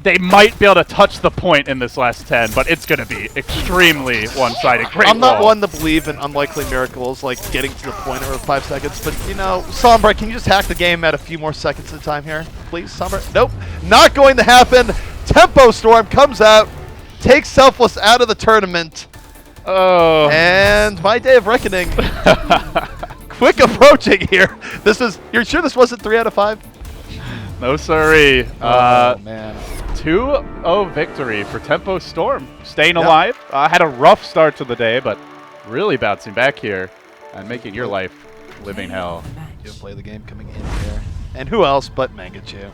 They might be able to touch the point in this last 10, but it's going to be extremely one-sided. Great I'm not wall. one to believe in unlikely miracles like getting to the point over 5 seconds, but, you know, Sombra, can you just hack the game at a few more seconds at a time here? Please, Sombra? Nope. Not going to happen. Tempo Storm comes out, takes Selfless out of the tournament. Oh. And my day of reckoning. Quick approaching here. You're sure this wasn't 3 out of 5? No siree. Oh, man. 2-0 victory for Tempo Storm. Staying alive. Had a rough start to the day, but really bouncing back here and making your life living hell. You play the game coming in here. And who else but Mangachu?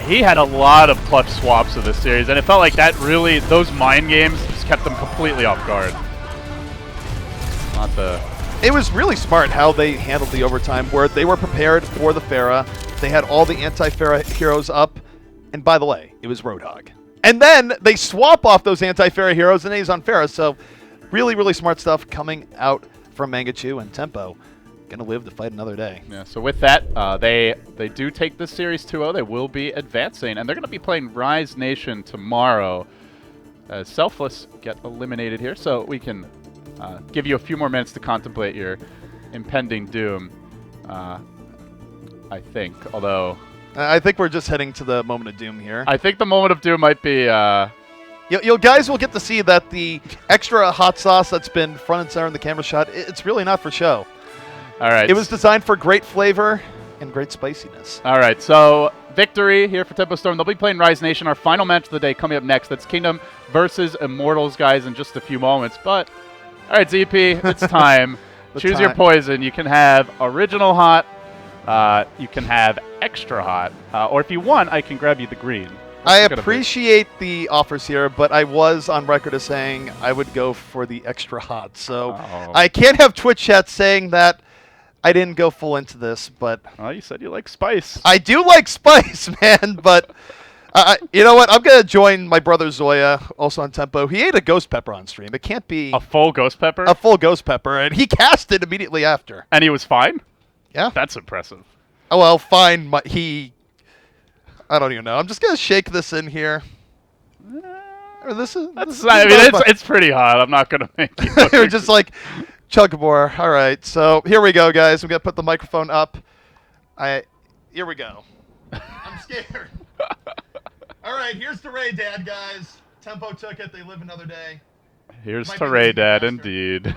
He had a lot of clutch swaps of this series, and it felt like that really, those mind games just kept them completely off guard. It was really smart how they handled the overtime, where they were prepared for the Pharah. They had all the anti-Pharah heroes up. And by the way, it was Roadhog. And then they swap off those anti-Pharah heroes and he's on Pharah. So really, really smart stuff coming out from Mangachu and Tempo. Gonna live to fight another day. Yeah, so with that, they do take this series 2-0. They will be advancing, and they're going to be playing Rise Nation tomorrow. Selfless get eliminated here, so we can give you a few more minutes to contemplate your impending doom, I think, although... I think we're just heading to the moment of doom here. I think the moment of doom might be... You guys will get to see that the extra hot sauce that's been front and center in the camera shot, it's really not for show. All right. It was designed for great flavor and great spiciness. All right, so victory here for Tempo Storm. They'll be playing Rise Nation, our final match of the day coming up next. That's Kingdom versus Immortals, guys, in just a few moments. But, all right, ZP, it's time. Choose your poison. You can have original hot. You can have extra hot. Or if you want, I can grab you the green. I appreciate the offers here, but I was on record as saying I would go for the extra hot. So I can't have Twitch chat saying that I didn't go full into this, but... Oh, you said you like spice. I do like spice, man, but... you know what? I'm going to join my brother Zoya, also on Tempo. He ate a ghost pepper on stream. It can't be... A full ghost pepper? A full ghost pepper, and he cast it immediately after. And he was fine? Yeah. That's impressive. Oh, well, fine. I don't even know. I'm just going to shake this in here. It's pretty hot. I'm not going to make you... You're just like... Chug more. All right, so here we go, guys. I'm going to put the microphone up. Here we go. I'm scared. All right, here's to Ray Dad, guys. Tempo took it. They live another day. Here's to Ray Dad, indeed.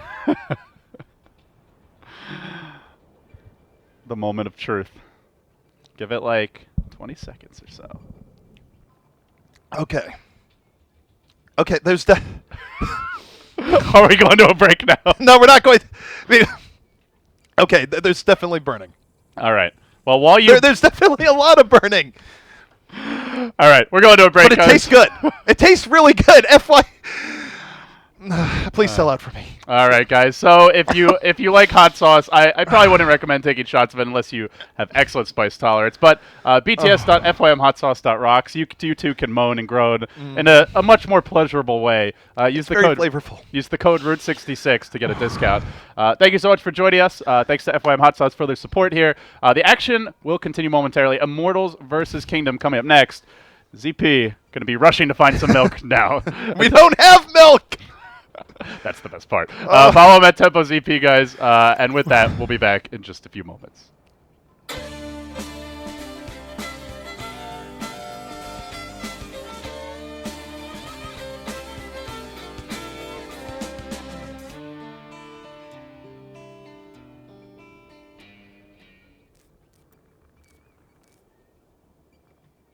The moment of truth. Give it like 20 seconds or so. Okay. Okay, there's that. Are we going to a break now? No, we're not going. Okay, there's definitely burning. All right. Well, while you... There's definitely a lot of burning. All right, we're going to a break. But it tastes good. It tastes really good. Please sell out for me. All right, guys. So if you like hot sauce, I probably wouldn't recommend taking shots of it unless you have excellent spice tolerance. But bts.fyomhotsauce.rocks, you too can moan and groan in a much more pleasurable way. Use the Very code flavorful. Use the code Root66 to get a discount. Thank you so much for joining us. Thanks to FYM Hot Sauce for their support here. The action will continue momentarily. Immortals versus Kingdom coming up next. ZP going to be rushing to find some milk now. We don't have milk! That's the best part. Follow him at TempoZP, guys. And with that, we'll be back in just a few moments.